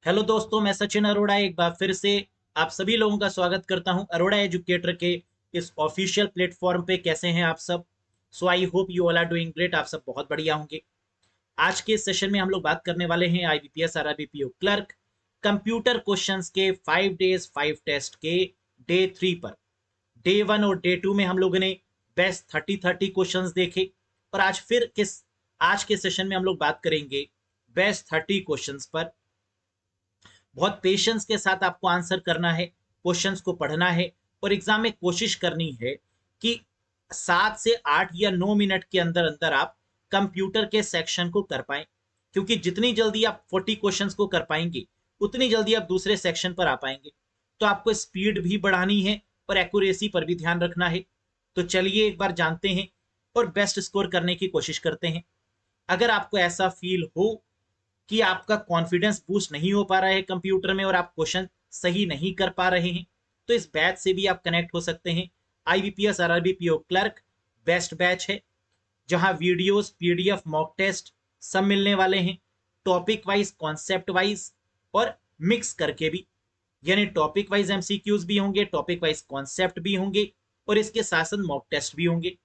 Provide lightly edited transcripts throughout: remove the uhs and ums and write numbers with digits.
Hello दोस्तों, मैं सचिन अरोड़ा एक बार फिर से आप सभी लोगों का स्वागत करता हूं अरोड़ा एजुकेटर के इस ऑफिशियल प्लेटफॉर्म पे। कैसे हैं आप सब? So I hope you all are doing great. आप सब बहुत बढ़िया होंगे। आज के इस सेशन में हम लोग बात करने वाले हैं आईबीपीएस आरआरबीपीओ क्लर्क कंप्यूटर क्वेश्चंस के 5 डेज 5 टेस्ट के डे 3 पर। डे 1 और डे 2 में हम लोगों ने बेस्ट 30 क्वेश्चंस देखे और आज के सेशन में हम लोग बात करेंगे बेस्ट 30 क्वेश्चंस पर। बहुत पेशेंस के साथ आपको आंसर करना है, क्वेश्चंस को पढ़ना है और एग्जाम में कोशिश करनी है कि 7 से 8 या 9 मिनट के अंदर अंदर आप कंप्यूटर के सेक्शन को कर पाएं। क्योंकि जितनी जल्दी आप 40 क्वेश्चंस को कर पाएंगे उतनी जल्दी आप दूसरे सेक्शन पर आ पाएंगे। तो आपको स्पीड भी बढ़ानी है और एक्यूरेसी पर भी ध्यान रखना है। तो चलिए एक बार जानते हैं और बेस्ट स्कोर करने की कोशिश करते हैं। अगर आपको ऐसा फील हो कि आपका कॉन्फिडेंस बूस्ट नहीं हो पा रहा है कंप्यूटर में और आप क्वेश्चन सही नहीं कर पा रहे हैं, तो इस बैच से भी आप कनेक्ट हो सकते हैं। आईबीपीएस आरआरबीपीओ क्लर्क बेस्ट बैच है, जहां वीडियोस, पीडीएफ, मॉक टेस्ट सब मिलने वाले हैं। टॉपिक वाइज, कॉन्सेप्ट वाइज और मिक्स करके भी, यानी टॉपिक वाइज एमसीक्यूज भी होंगे, टॉपिक वाइज कॉन्सेप्ट भी होंगे और इसके साथ साथ मॉक टेस्ट भी होंगे।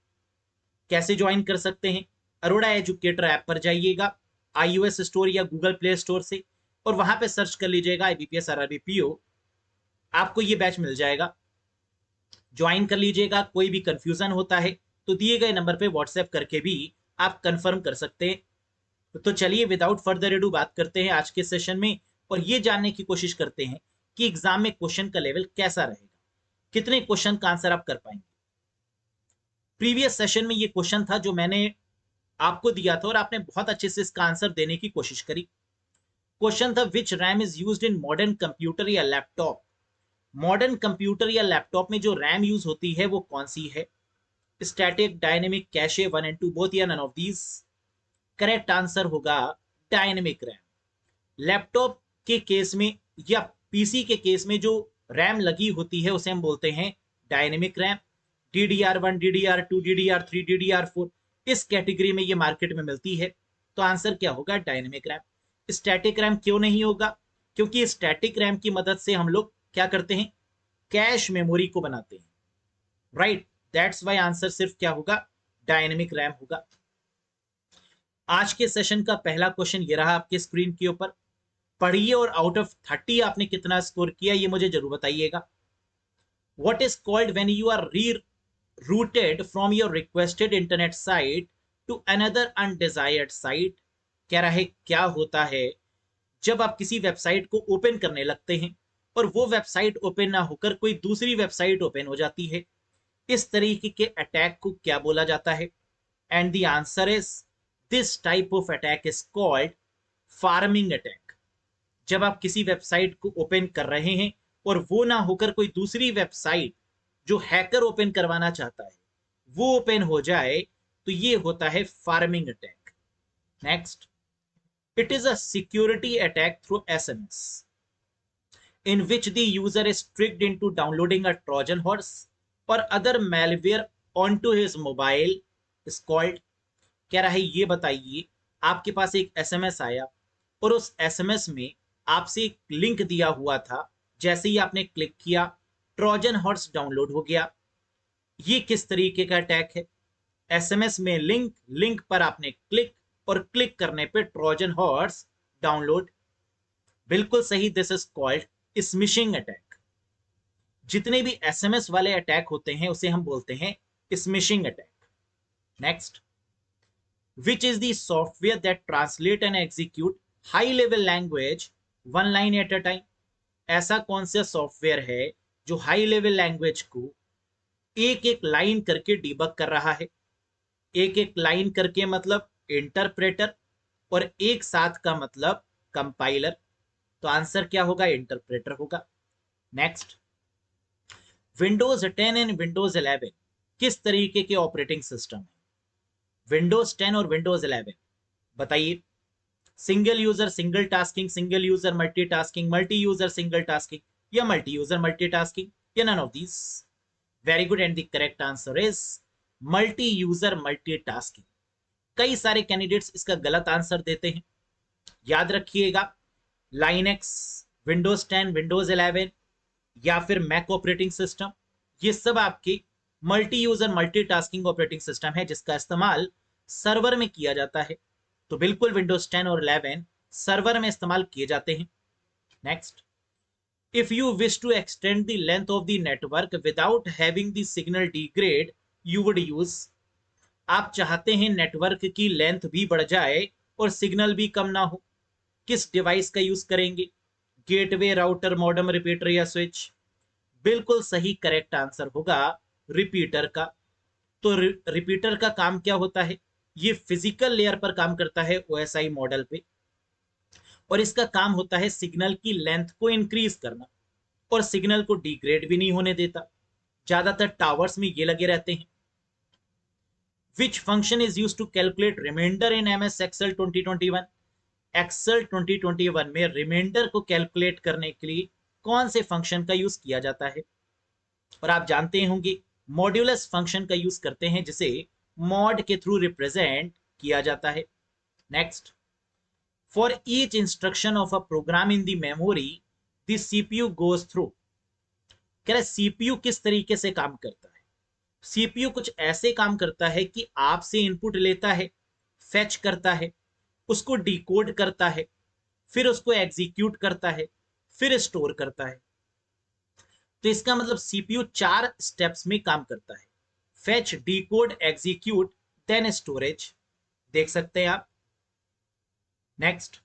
कैसे ज्वाइन कर सकते हैं? अरोड़ा एजुकेटर ऐप पर जाइएगा iOS स्टोर या गूगल प्ले स्टोर से और वहां पे सर्च कर लीजिएगा आईबीपीएस आरआरबीपीओ। आपको ये बैच मिल जाएगा, ज्वाइन कर लीजिएगा। कोई भी कंफ्यूजन होता है तो दिए गए नंबर पे व्हाट्सएप करके भी आप कंफर्म कर सकते हैं। तो चलिए विदाउट फर्दर एडू बात करते हैं आज के सेशन में और ये जानने की कोशिश करते हैं कि एग्जाम में क्वेश्चन का लेवल कैसा रहेगा, कितने क्वेश्चन का आंसर आप कर पाएंगे। प्रीवियस सेशन में ये क्वेश्चन था जो मैंने आपको दिया था और आपने बहुत अच्छे से इसका आंसर देने की कोशिश करी। क्वेश्चन था which RAM is used in modern computer या लैपटॉप। मॉडर्न कंप्यूटर या लैपटॉप में जो रैम यूज होती है वो कौन सी है? Static, dynamic, cache, one and two, both या none of these? Correct answer होगा डायनेमिक रैम। लैपटॉप के केस में या पीसी के केस में जो रैम लगी होती है उसे हम बोलते हैं dynamic RAM. DDR1, DDR2, DDR3, DDR4 इस कैटेगरी में ये मार्केट में मिलती है। तो आंसर क्या होगा? Dynamic RAM. स्टैटिक रैम क्यों नहीं होगा? क्योंकि स्टैटिक रैम की मदद से हम लोग क्या करते हैं? कैश मेमोरी को बनाते हैं, राइट? दैट्स वाई आंसर सिर्फ क्या होगा? डायनेमिक रैम होगा। आज के सेशन का पहला क्वेश्चन ये रहा आपके स्क्रीन के ऊपर। पढ़िए और आउट ऑफ 30 आपने कितना स्कोर किया ये मुझे जरूर बताइएगा। What is called when you are rerouted from your requested internet site to another undesired site? कह रहा है क्या होता है जब आप किसी वेबसाइट को ओपन करने लगते हैं और वो वेबसाइट ओपन ना होकर कोई दूसरी वेबसाइट ओपन हो जाती है। इस तरीके के अटैक को क्या बोला जाता है? And the answer is this type of attack is called farming attack. जब आप किसी वेबसाइट को ओपन कर रहे हैं और वो ना होकर कोई दूसरी वेबसाइट जो हैकर ओपन करवाना चाहता है वो ओपन हो जाए, तो ये होता है farming attack. Next, it is a security attack through SMS in which the user is tricked into downloading a Trojan horse or other malware onto his mobile is called। कह रहा है ये बताइए, आपके पास एक एसएमएस आया और उस एसएमएस में आपसे एक लिंक दिया हुआ था, जैसे ही आपने क्लिक किया ट्रोजन हॉर्स डाउनलोड हो गया। ये किस तरीके का अटैक है? एसएमएस में लिंक, लिंक पर आपने क्लिक और क्लिक करने पे ट्रोजन हॉर्स डाउनलोड। बिल्कुल सही, this is called smishing attack. जितने भी एसएमएस वाले अटैक होते हैं उसे हम बोलते हैं smishing attack. Next, which is the software that translate and execute high level language one line at a time? ऐसा कौन सा सॉफ्टवेयर है जो हाई लेवल लैंग्वेज को एक एक लाइन करके डिबग कर रहा है? एक एक लाइन करके मतलब इंटरप्रेटर और एक साथ का मतलब कंपाइलर। तो आंसर क्या होगा? इंटरप्रेटर होगा। नेक्स्ट, विंडोज 10 एंड विंडोज 11 किस तरीके के ऑपरेटिंग सिस्टम है? विंडोज 10 और विंडोज 11 बताइए। Single user single tasking, single user multitasking, multi user single tasking या मल्टी यूजर मल्टीटास्किंग या none of these? Very good, and the correct answer is multi user multitasking. कई सारे candidates इसका गलत answer देते हैं। याद रखिएगा, लाइनेक्स, विंडोज 10, विंडोज 11 या फिर मैक ऑपरेटिंग सिस्टम, ये सब आपके multi user multitasking operating system है जिसका इस्तेमाल सर्वर में किया जाता है। तो बिल्कुल विंडोज 10 और 11 सर्वर में इस्तेमाल किए जाते हैं। Next, if you wish to extend the length of the network without having the signal degrade you would use, आप चाहते हैं नेटवर्क की लेंथ भी बढ़ जाए और सिग्नल भी कम ना हो, किस डिवाइस का यूज करेंगे? गेटवे, राउटर, मॉडेम, रिपीटर या स्विच? बिल्कुल सही करेक्ट आंसर होगा रिपीटर का। तो रिपीटर का काम क्या होता है? ये फिजिकल लेयर पर काम करता है ओएसआई मॉडल पे, और इसका काम होता है सिग्नल की लेंथ को इंक्रीज करना और सिग्नल को डिग्रेड भी नहीं होने देता। ज्यादातर टावर्स में ये लगे रहते हैं। Which function is use to calculate reminder in MS Excel 2021? Excel 2021 में रिमाइंडर को कैलकुलेट करने के लिए कौन से फंक्शन का यूज किया जाता है? और आप जानते होंगे मॉड्यूलस फंक्शन का यूज करते हैं जिसे मॉड के थ्रू रिप्रेजेंट किया जाता है। Next, for each instruction of a program in the memory the CPU goes through. कह रहे सीपीयू किस तरीके से काम करता है? सीपीयू कुछ ऐसे काम करता है कि आपसे इनपुट लेता है, फेच करता है, उसको डिकोड करता है, फिर उसको एग्जीक्यूट करता है, फिर स्टोर करता है। तो इसका मतलब सीपीयू 4 स्टेप्स में काम करता है: fetch, decode, execute, then storage. देख सकते हैं आप। Next,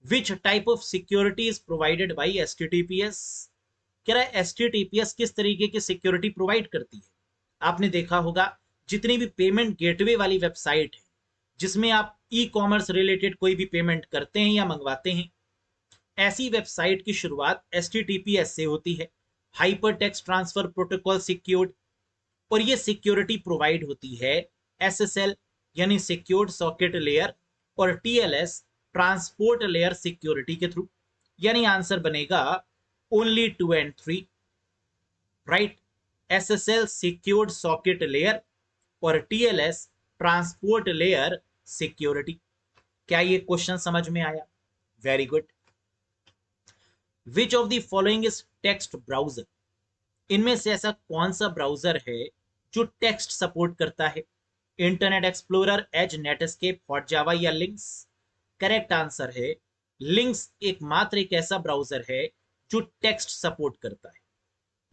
which type of security is provided by HTTPS? कह रहा है एचटीटीपीएस किस तरीके की सिक्योरिटी प्रोवाइड करती है? आपने देखा होगा जितनी भी पेमेंट गेटवे वाली वेबसाइट है जिसमें आप ई कॉमर्स रिलेटेड कोई भी पेमेंट करते हैं या मंगवाते हैं, ऐसी वेबसाइट की शुरुआत एचटीटीपीएस से होती है, hyper text transfer protocol secured. और ये सिक्योरिटी प्रोवाइड होती है एसएसएल यानी सिक्योर्ड सॉकेट लेयर और टीएलएस ट्रांसपोर्ट लेयर सिक्योरिटी के थ्रू। यानी आंसर बनेगा only 2 and 3, right? SSL secured socket layer और टीएलएस ट्रांसपोर्ट लेयर सिक्योरिटी। क्या ये क्वेश्चन समझ में आया? Very good. Which of the following is text browser? इनमें से ऐसा कौन सा ब्राउजर है जो टेक्स्ट सपोर्ट करता है? Internet Explorer, Edge, Netscape, Hot Java या लिंक्स? करेक्ट आंसर है लिंक्स एकमात्र एक ऐसा ब्राउजर है जो टेक्स्ट सपोर्ट करता है।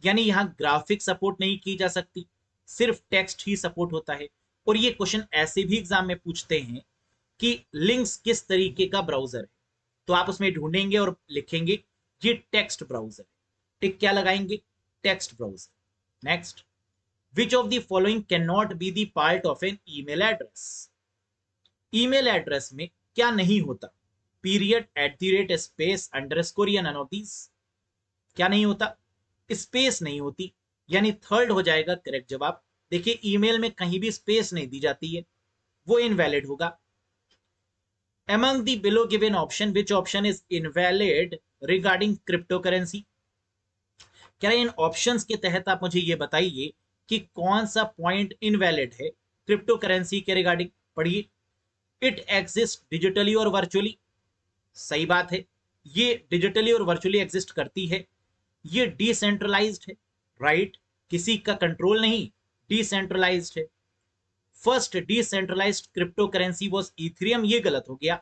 यानी यहां ग्राफिक सपोर्ट नहीं की जा सकती, सिर्फ टेक्स्ट ही सपोर्ट होता है। और ये क्वेश्चन ऐसे भी एग्जाम में पूछते हैं कि लिंक्स किस तरीके का ब्राउजर है, तो आप उसमें ढूंढेंगे और लिखेंगे ये टेक्स्ट ब्राउजर है। टिक क्या लगाएंगे? Text browser. Next, which of the following can not be the part of an email address? Email address में क्या नहीं होता? पीरियड, @ स्पेस, अंडरस्कोर या नन ऑफ दीज? क्या नहीं होता? स्पेस नहीं होती, यानी थर्ड हो जाएगा करेक्ट जवाब। देखिए ईमेल में कहीं भी स्पेस नहीं दी जाती है, वो इनवैलिड होगा। Among the below given option, which option is invalid regarding cryptocurrency? क्या इन ऑप्शंस के तहत आप मुझे ये बताइए कि कौन सा पॉइंट इनवैलिड है क्रिप्टो करेंसी के रिगार्डिंग? पढ़िए, इट एग्जिस्ट डिजिटली और वर्चुअली। सही बात है, ये डिजिटली और वर्चुअली एग्जिस्ट करती है। ये डिसेंट्रलाइज्ड है, राइट? किसी का कंट्रोल नहीं, डिसेंट्रलाइज्ड है। First decentralised crypto currency was Ethereum, ये गलत हो गया।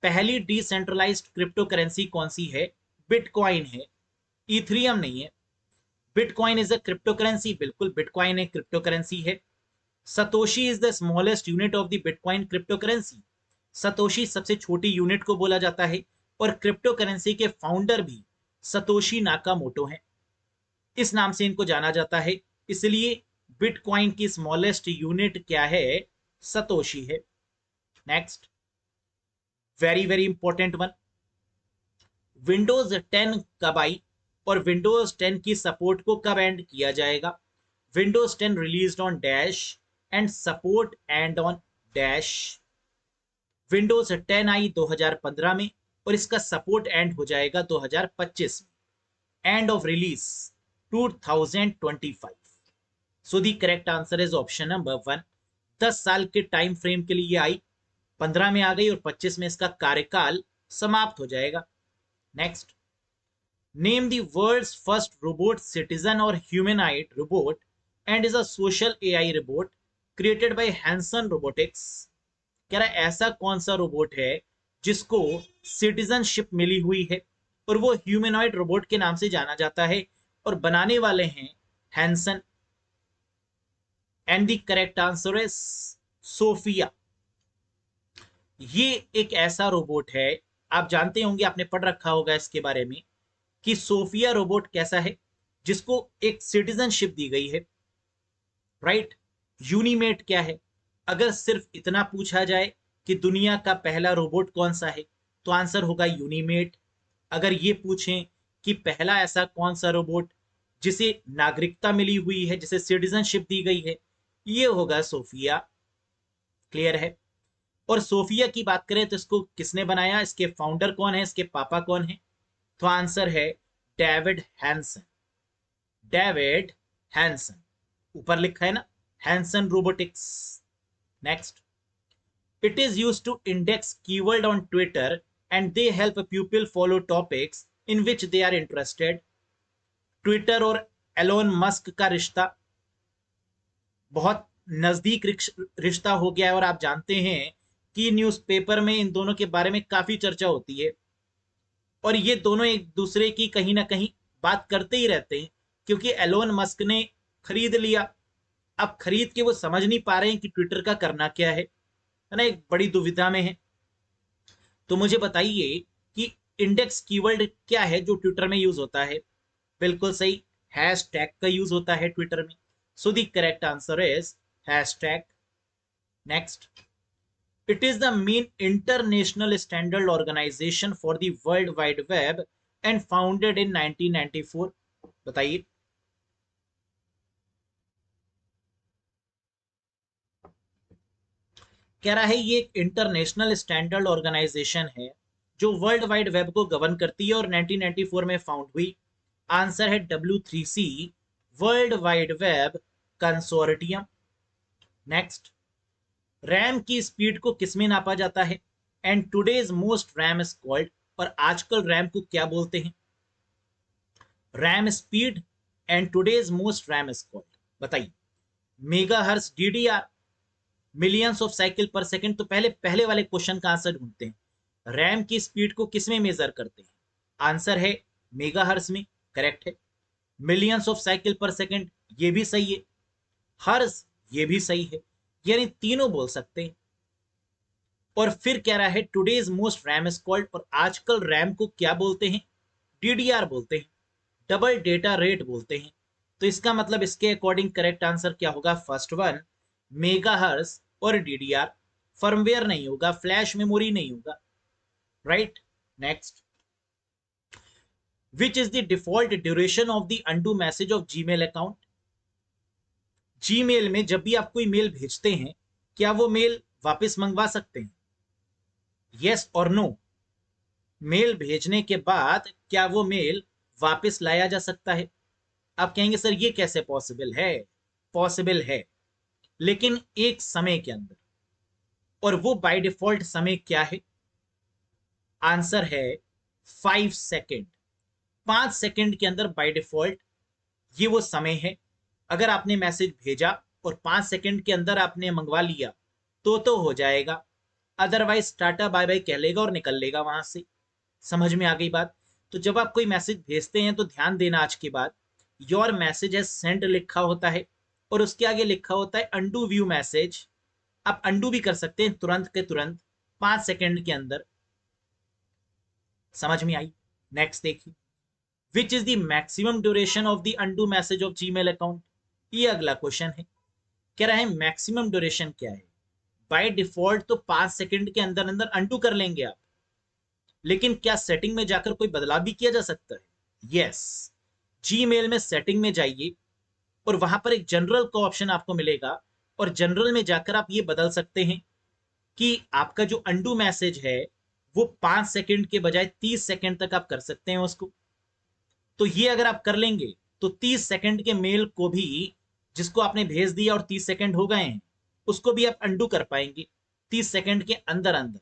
पहली डिसेंट्रलाइज्ड क्रिप्टो करेंसी कौन सी है? बिटकॉइन है, इथेरियम नहीं है। Bitcoin is a crypto currency, बिल्कुल बिटकॉइन एक क्रिप्टो करेंसी है। Satoshi is the smallest unit of the bitcoin crypto currency. Satoshi सबसे छोटी यूनिट को बोला जाता है और क्रिप्टो करेंसी के फाउंडर भी सतोशी नाकामोटो हैं, इस नाम से इनको जाना जाता है। इसलिए बिटकॉइन की स्मॉलेस्ट यूनिट क्या है? सतोशी है। Next, very very important one, Windows 10 कब आई और विंडोज 10 की सपोर्ट को कब एंड किया जाएगा? Windows 10 released on dash and support and on dash. Windows 10 आई 2015 में और इसका सपोर्ट एंड हो जाएगा 2025 में। End of release 2025। So the correct answer is option number 1। 10 साल के टाइम फ्रेम के लिए आई, 15 में आ गई और 25 में इसका कार्यकाल समाप्त हो जाएगा। Next, name the world's first robot citizen और humanoid robot and is a social AI robot created by Hanson Robotics. कह रहा है ऐसा कौन सा रोबोट है जिसको सिटीजनशिप मिली हुई है और वो ह्यूमनॉइड रोबोट के नाम से जाना जाता है, और बनाने वाले हैं Hanson. And the correct answer is Sophia. ये एक ऐसा रोबोट है, आप जानते होंगे, आपने पढ़ रखा होगा इसके बारे में, कि सोफिया रोबोट कैसा है जिसको एक सिटीजनशिप दी गई है, राइट। यूनिमेट क्या है? अगर सिर्फ इतना पूछा जाए कि दुनिया का पहला रोबोट कौन सा है, तो आंसर होगा यूनिमेट। अगर ये पूछें कि पहला ऐसा कौन सा रोबोट जिसे नागरिकता मिली हुई है, जिसे सिटीजनशिप दी गई है, ये होगा सोफिया। क्लियर है? और सोफिया की बात करें तो इसको किसने बनाया, इसके फाउंडर कौन है, इसके पापा कौन है? तो आंसर है डेविड हैंसन। डेविड हैंसन, ऊपर लिखा है ना, Hanson Robotics. Next, it is used to index keyword on Twitter and they help people follow topics in which they are interested. Twitter और एलोन मस्क का रिश्ता बहुत नजदीक रिश्ता हो गया है, और आप जानते हैं कि न्यूज़पेपर में इन दोनों के बारे में काफी चर्चा होती है, और ये दोनों एक दूसरे की कहीं ना कहीं बात करते ही रहते हैं, क्योंकि एलोन मस्क ने खरीद लिया। अब खरीद के वो समझ नहीं पा रहे हैं कि ट्विटर का करना क्या है ना, एक बड़ी दुविधा में है। तो मुझे बताइए कि इंडेक्स कीवर्ड क्या है जो ट्विटर में यूज होता है? बिल्कुल सही, हैशटैग का यूज होता है ट्विटर में। So the correct answer is hashtag. Next, it is the main international standard organisation for the world wide web and founded in 1994। बताइए। कह रहा है ये एक इंटरनेशनल स्टैंडर्ड ऑर्गेनाइजेशन है जो वर्ल्ड वाइड वेब को गवर्न करती है और 1994 में फाउंड हुई। आंसर है W3C, World wide Web Consortium. Next, RAM की स्पीड को किसमें नापा जाता है? And today's most RAM is called, और आजकल रैम को क्या बोलते हैं? RAM speed and today's most RAM is called, बताइए। Mega hertz, DDR, millions of cycle पर सेकंड। तो पहले पहले वाले क्वेश्चन का आंसर ढूंढते हैं। रैम की स्पीड को किसमें मेजर करते हैं? आंसर है मेगा हर्स में, करेक्ट है। मिलियंस ऑफ साइकिल पर सेकंड, ये भी सही है। हर्स, ये भी सही है, यानी तीनों बोल सकते हैं। और फिर कह रहा है today's most RAM is called, और आजकल रैम को क्या बोलते हैं? DDR बोलते हैं, डबल डेटा रेट बोलते हैं। तो इसका मतलब इसके अकॉर्डिंग करेक्ट आंसर क्या होगा? फर्स्ट वन, मेगाहर्ट्ज और DDR। फर्मवेयर नहीं होगा, फ्लैश मेमोरी नहीं होगा, right. Next, which is the default duration of the undo message of Gmail account? Gmail में जब भी आप कोई मेल भेजते हैं, क्या वो मेल वापस मंगवा सकते हैं? यस और नो। मेल भेजने के बाद क्या वो मेल वापस लाया जा सकता है? आप कहेंगे सर ये कैसे पॉसिबल है? पॉसिबल है, लेकिन एक समय के अंदर। और वो बाय डिफॉल्ट समय क्या है? आंसर है 5 सेकेंड। 5 सेकेंड के अंदर बाय डिफॉल्ट ये वो समय है। अगर आपने मैसेज भेजा और 5 सेकेंड के अंदर आपने मंगवा लिया तो हो जाएगा, अदरवाइज टाटा बाय बाय कह लेगा और निकल लेगा वहां से। समझ में आ गई बात? तो जब आप कोई मैसेज भेजते हैं तो ध्यान देना, आज के बाद योर मैसेज है सेंड लिखा होता है और उसके आगे लिखा होता है अंडू व्यू मैसेज। आप अंडू भी कर सकते हैं तुरंत के तुरंत 5 सेकेंड के अंदर। समझ में आई? नेक्स्ट देखिए, which is the maximum duration of the undo message of Gmail account? ये अगला क्वेश्चन है। कह रहा है मैक्सिमम ड्यूरेशन क्या है? बाय डिफॉल्ट तो 5 सेकेंड के अंदर अंदर अंडू कर लेंगे आप, लेकिन क्या सेटिंग में जाकर कोई बदलाव भी किया जा सकता है? यस, जीमेल में सेटिंग में जाइए और वहां पर एक जनरल का ऑप्शन आपको मिलेगा, और जनरल में जाकर आप ये बदल सकते हैं कि आपका जो अंडू मैसेज है वो 5 सेकंड के बजाय 30 सेकंड तक आप कर सकते हैं उसको। तो ये अगर आप कर लेंगे तो 30 सेकंड के मेल को भी, जिसको आपने भेज दिया और 30 सेकंड हो गए हैं, उसको भी आप अंडू कर पाएंगे 30 सेकंड के अंदर अंदर।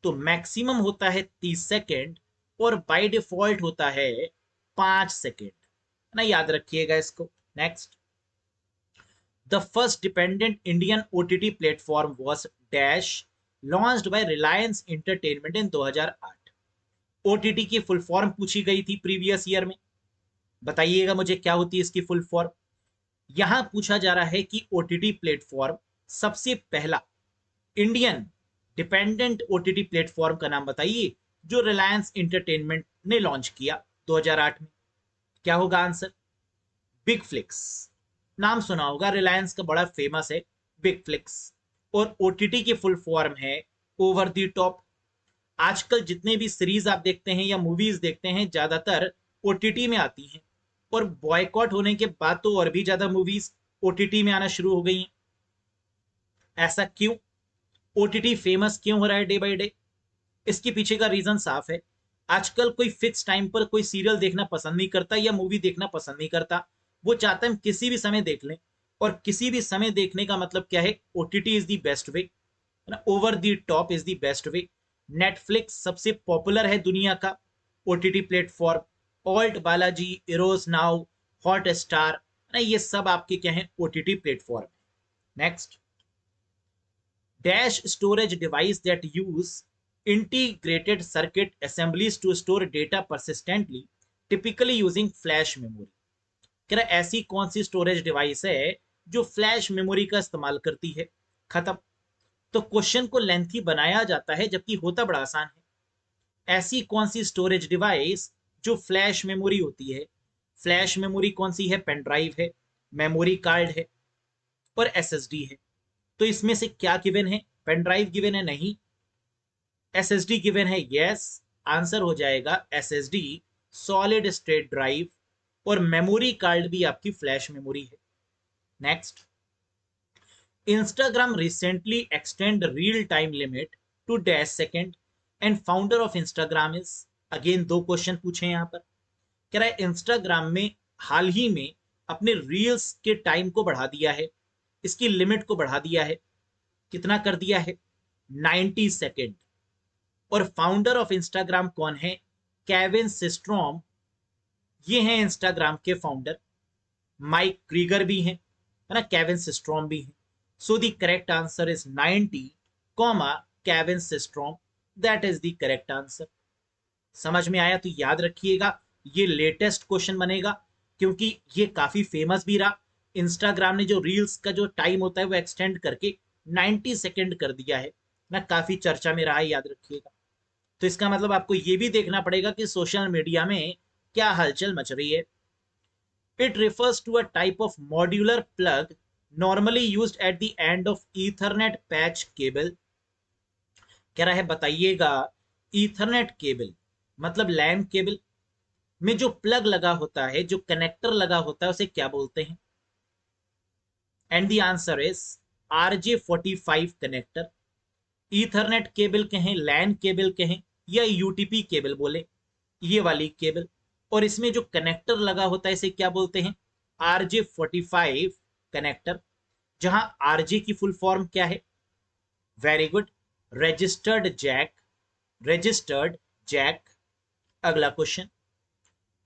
तो मैक्सिमम होता है 30 सेकेंड और बाय डिफॉल्ट होता है 5 सेकेंड, है ना, याद रखिएगा इसको। Next, the first dependent Indian OTT platform was dash launched by Reliance entertainment in 2008। OTT की फुल फॉर्म पूछी गई थी प्रीवियस ईयर में, बताइएगा मुझे क्या होती है इसकी फुल फॉर्म। यहां पूछा जा रहा है कि ओटीटी प्लेटफॉर्म सबसे पहला इंडियन डिपेंडेंट ओटीटी प्लेटफॉर्म का नाम बताइए जो रिलायंस एंटरटेनमेंट ने लॉन्च किया 2008 में। क्या होगा आंसर? Big flix. नाम सुना होगा, रिलायंस का बड़ा फेमस है बिग फ्लिक्स। और ओटीटी की फुल फॉर्म है ओवर द टॉप। आजकल जितने भी सीरीज आप देखते हैं या मूवीज देखते हैं ज्यादातर ओटीटी में आती हैं, और बॉयकॉट होने के बाद तो और भी ज्यादा मूवीज ओटीटी में आना शुरू हो गई हैं। ऐसा क्यों? ओटीटी फेमस क्यों हो रहा है डे बाय डे? इसके पीछे का रीजन साफ है। आजकल कोई फिक्स टाइम पर कोई सीरियल देखना पसंद नहीं करता या मूवी देखना पसंद नहीं करता, वो चाहता है हम किसी भी समय देख लें। और किसी भी समय देखने का मतलब क्या है? OTT is the best way, है ना, over the top is the best way. Netflix सबसे पॉपुलर है दुनिया का OTT platform. Alt Balaji, Eros now, hot star, ना, ये सब आपके क्या है? ओटीटी प्लेटफॉर्म है। Next, dash storage device that use integrated circuit assemblies to store data persistently, typically using flash memory। कह रहा है ऐसी कौन सी स्टोरेज डिवाइस है जो फ्लैश मेमोरी का इस्तेमाल करती है। खत्म। तो क्वेश्चन को लेंथी बनाया जाता है जबकि होता बड़ा आसान है। ऐसी कौन सी स्टोरेज डिवाइस जो फ्लैश मेमोरी होती है। फ्लैश मेमोरी कौन सी है? पेन ड्राइव है, मेमोरी कार्ड है और एसएसडी है। तो इसमें से क्या गिवन है? पेन ड्राइव गिवन है? नहीं। एसएसडी गिवन है? यस। आंसर हो जाएगा एसएसडी, सॉलिड स्टेट ड्राइव। और मेमोरी कार्ड भी आपकी फ्लैश मेमोरी है। Next, Instagram recently extend reel time limit to dash second and founder of Instagram is. Again दो क्वेश्चन पूछे यहां पर। कह रहा है इंस्टाग्राम में हाल ही में अपने रील्स के टाइम को बढ़ा दिया है, इसकी लिमिट को बढ़ा दिया है। कितना कर दिया है? 90 सेकेंड। और फाउंडर ऑफ इंस्टाग्राम कौन है? Kevin Systrom. ये हैं इंस्टाग्राम के फाउंडर। माइक क्रीगर भी हैं, है ना, केविन सिस्ट्रॉम भी हैं। सो the correct answer is 90 comma Kevin Systrom, that is the correct answer. समझ में आया? तो याद रखिएगा ये लेटेस्ट क्वेश्चन बनेगा क्योंकि ये काफी फेमस भी रहा। इंस्टाग्राम ने जो रील्स का जो टाइम होता है वो एक्सटेंड करके 90 सेकेंड कर दिया है ना, काफी चर्चा में रहा है, याद रखिएगा। तो इसका मतलब आपको ये भी देखना पड़ेगा कि सोशल मीडिया में क्या हलचल मच रही है। It refers to a type of modular plug normally used at the end of ethernet patch cable. कह रहा है बताइएगा ईथरनेट केबल मतलब लैन केबल में जो प्लग लगा होता है, जो कनेक्टर लगा होता है, उसे क्या बोलते हैं? And the answer is RJ45 connector. Ethernet cable कहें, लैन केबल कहें या यूटीपी केबल बोले, ये वाली केबल। और इसमें जो कनेक्टर लगा होता है इसे क्या बोलते हैं? RJ45 connector. जहां आरजे की फुल फॉर्म क्या है? Very good, registered jack. Registered jack. अगला question,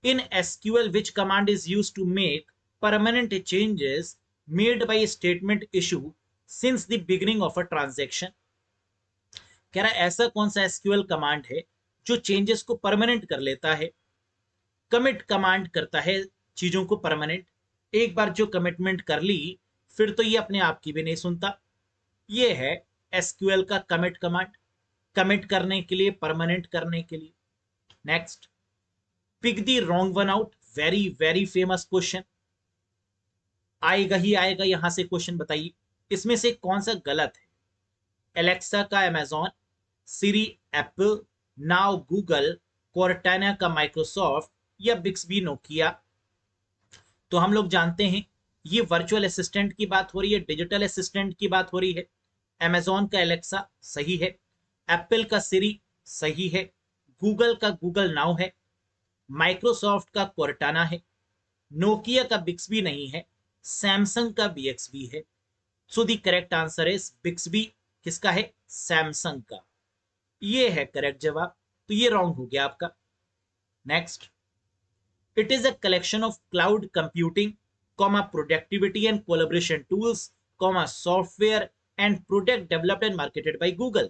in SQL which command is used to make permanent changes made by statement issue since the beginning of a transaction. कह रहा है ऐसा कौन सा एसक्यूएल कमांड है जो चेंजेस को परमानेंट कर लेता है? कमिट कमांड करता है चीजों को परमानेंट। एक बार जो कमिटमेंट कर ली फिर तो ये अपने आप की भी नहीं सुनता। ये है एसक्यूएल का कमिट कमांड, कमिट करने के लिए, परमानेंट करने के लिए। Next, pick the wrong one out. Very very famous question, आएगा ही आएगा यहां से क्वेश्चन। बताइए इसमें से कौन सा गलत है? एलेक्सा का अमेजॉन, सिरी एप्पल, नाउ गूगल, कोर्टाना का माइक्रोसॉफ्ट या बिक्सबी नोकिया। तो हम लोग जानते हैं ये वर्चुअल असिस्टेंट की बात हो रही है, डिजिटल असिस्टेंट की बात हो रही है। अमेजॉन का एलेक्सा सही है, एप्पल का सिरी सही है, गूगल का गूगल नाउ है, माइक्रोसॉफ्ट का कोर्टाना है, नोकिया का बिक्सबी नहीं है, सैमसंग का बीएक्सबी है। सो the correct answer is Bixby. किसका है? सैमसंग का। ये है करेक्ट जवाब, तो ये रॉन्ग हो गया आपका। Next, it is a collection of cloud computing, productivity and collaboration tools, software and product developed and marketed by Google.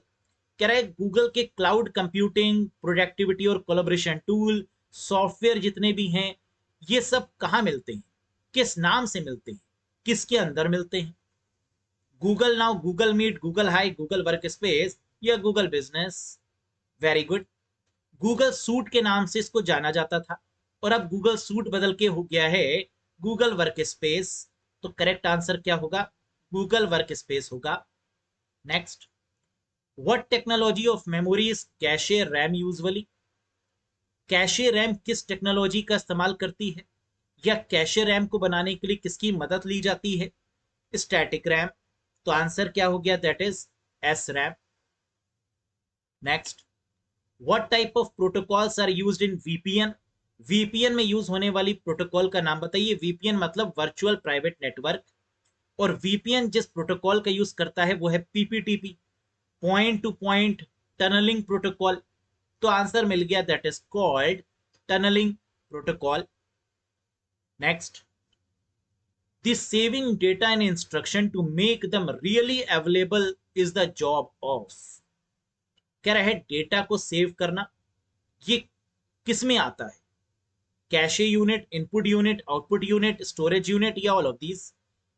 कह रहा है गूगल के क्लाउड कंप्यूटिंग, प्रोडक्टिविटी और कोलैबोरेशन टूल, सॉफ्टवेयर जितने भी हैं, ये सब कहाँ मिलते हैं, किस नाम से मिलते हैं, किसके अंदर मिलते हैं? Google Now, Google Meet, Google hi, Google Workspace या Google business? Very good. Google Suite के नाम से इसको जाना जाता था और अब गूगल सूट बदल के हो गया है गूगल वर्क स्पेस। तो करेक्ट आंसर क्या होगा? गूगल वर्क स्पेस होगा। Next, what technology of memory is cache RAM usually? Cache RAM किस टेक्नोलॉजी का इस्तेमाल करती है, या कैशे रैम को बनाने के लिए किसकी मदद ली जाती है? Static RAM. तो आंसर क्या हो गया? That is S RAM. Next, what type of protocols are used in VPN? VPN में यूज होने वाली प्रोटोकॉल का नाम बताइए। वीपीएन मतलब वर्चुअल प्राइवेट नेटवर्क, और वीपीएन जिस प्रोटोकॉल का यूज करता है वो है PPTP, point to point tunneling protocol. तो आंसर मिल गया, that is called tunneling protocol. Next, the saving data and instruction to make them really available is the job of? कह रहा है डेटा को सेव करना ये किस में आता है? Cache unit, input unit, output unit, storage unit या ऑल ऑफ दीज?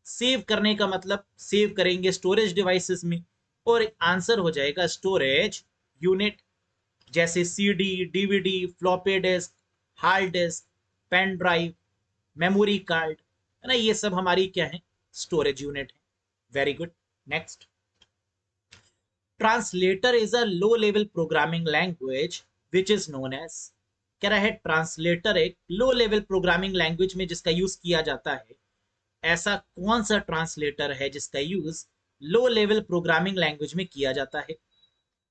सेव करने का मतलब सेव करेंगे स्टोरेज डिवाइसेस में, और आंसर हो जाएगा स्टोरेज यूनिट, जैसे CD, DVD, floppy disk, hard disk, pen drive, memory card, है ना, ये सब हमारी क्या है? स्टोरेज यूनिट है। Very good. Next, translator is a low level programming language which is known as? कह रहा है ट्रांसलेटर एक लो लेवल प्रोग्रामिंग लैंग्वेज में जिसका यूज किया जाता है, ऐसा कौन सा ट्रांसलेटर है जिसका यूज लो लेवल प्रोग्रामिंग लैंग्वेज में किया जाता है?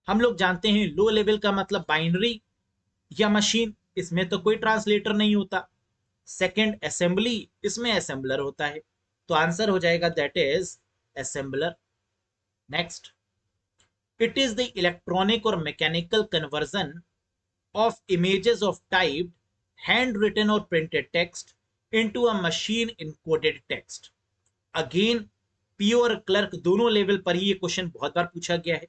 हम लोग जानते हैं लो लेवल का मतलब बाइनरी या मशीन, इसमें तो कोई ट्रांसलेटर नहीं होता। सेकंड, असेंबली, इसमें असेंबलर होता है। तो आंसर हो जाएगा that is assembler. Next, it is the electronic और mechanical conversion of images of typed, handwritten और printed text into a machine encoded text. Again PO और क्लर्क दोनों लेवल पर ही ये क्वेश्चन बहुत बार पूछा गया है।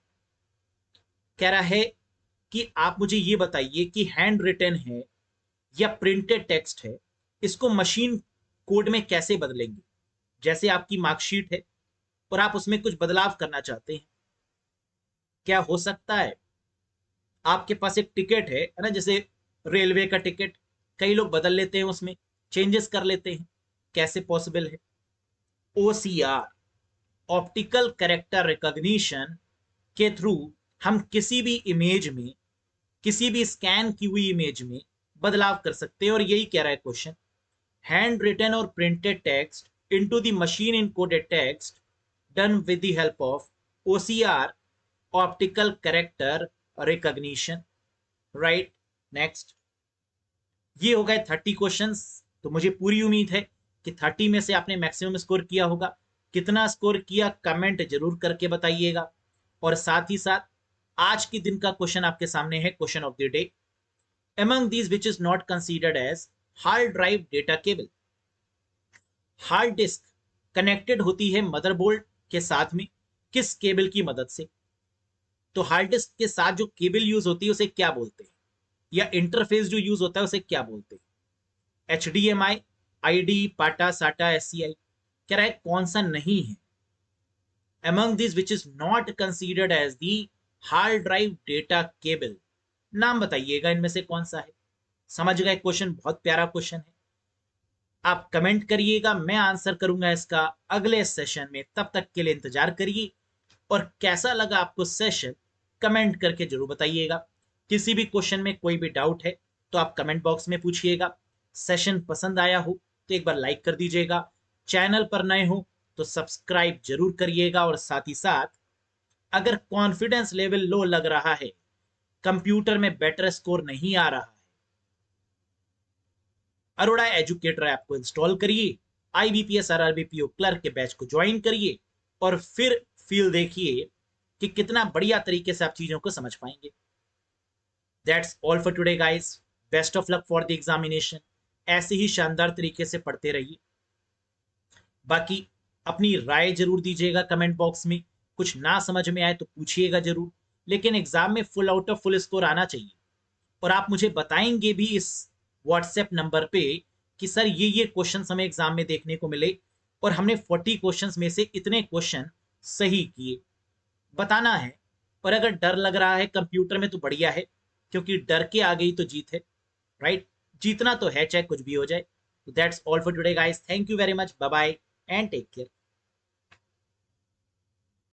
कह रहा है कि आप मुझे ये बताइए कि हैंड रिटन है या प्रिंटेड टेक्स्ट है, इसको मशीन कोड में कैसे बदलेंगे? जैसे आपकी मार्कशीट है और आप उसमें कुछ बदलाव करना चाहते हैं, क्या हो सकता है? आपके पास एक टिकट है ना, जैसे रेलवे का टिकट, कई लोग बदल लेते हैं, उसमें चेंजेस कर लेते हैं, कैसे पॉसिबल है? ओसीआर, ऑप्टिकल कैरेक्टर रिकॉग्निशन के थ्रू हम किसी भी इमेज में, किसी भी स्कैन की हुई इमेज में बदलाव कर सकते हैं, और यही कह रहा है क्वेश्चन। हैंड रिटन और printed text into the machine encoded text done with the help of OCR, optical character recognition, right? Next, ये हो गए 30 क्वेश्चंस। तो मुझे पूरी उम्मीद है कि 30 में से आपने मैक्सिमम स्कोर किया होगा। कितना स्कोर किया कमेंट जरूर करके बताइएगा। और साथ ही साथ आज के दिन का क्वेश्चन आपके सामने है, question of the day, among these which is not considered as hard drive data cable? Hard disk connected होती है मदरबोर्ड के साथ में किस केबल की मदद से? तो हार्ड डिस्क के साथ जो केबल यूज होती है उसे क्या बोलते हैं, या इंटरफेस जो यूज होता है उसे क्या बोलते हैं? HDMI, ID, पाटा, साटा, SCI? कह रहा है कौन सा नहीं है? among these which is not considered as the hard drive data cable, नाम बताइएगा इनमें से कौन सा है। समझ गए? क्वेश्चन बहुत प्यारा क्वेश्चन है। आप कमेंट करिएगा, मैं आंसर करूंगा इसका अगले सेशन में। तब तक के लिए इंतजार करिए, और कैसा लगा आपको सेशन कमेंट करके जरूर बताइएगा। किसी भी क्वेश्चन में कोई भी डाउट है तो आप कमेंट बॉक्स में पूछिएगा। सेशन पसंद आया हो तो एक बार लाइक कर दीजिएगा, चैनल पर नए हो तो सब्सक्राइब जरूर करिएगा, और साथ ही साथ अगर कॉन्फिडेंस लेवल लो लग रहा है, कंप्यूटर में बेटर स्कोर नहीं आ रहा, अरोड़ा एजुकेटर ऐप को इंस्टॉल करिए, IBPS RRBPO क्लर्क के बैच को ज्वाइन करिए, और फिर फील देखिए कि कितना बढ़िया तरीके से आप चीजों को समझ पाएंगे। That's all for today guys, best of luck for the examination. ऐसे ही शानदार तरीके से पढ़ते रहिए। बाकी अपनी राय जरूर दीजिएगा कमेंट बॉक्स में, कुछ ना समझ में आए तो पूछिएगा जरूर, लेकिन एग्जाम में full out of full score आना चाहिए। और आप मुझे बताएंगे भी इस व्हाट्सएप नंबर पे कि सर ये क्वेश्चन हमें एग्जाम में देखने को मिले और हमने 40 क्वेश्चंस में से इतने क्वेश्चन सही किए, बताना है। और अगर डर लग रहा है कंप्यूटर में तो बढ़िया है, क्योंकि डर के आगे ही तो जीत है, राइट? जीतना तो है चाहे कुछ भी हो जाए। That's all for today guys, thank you very much, bye bye and take care.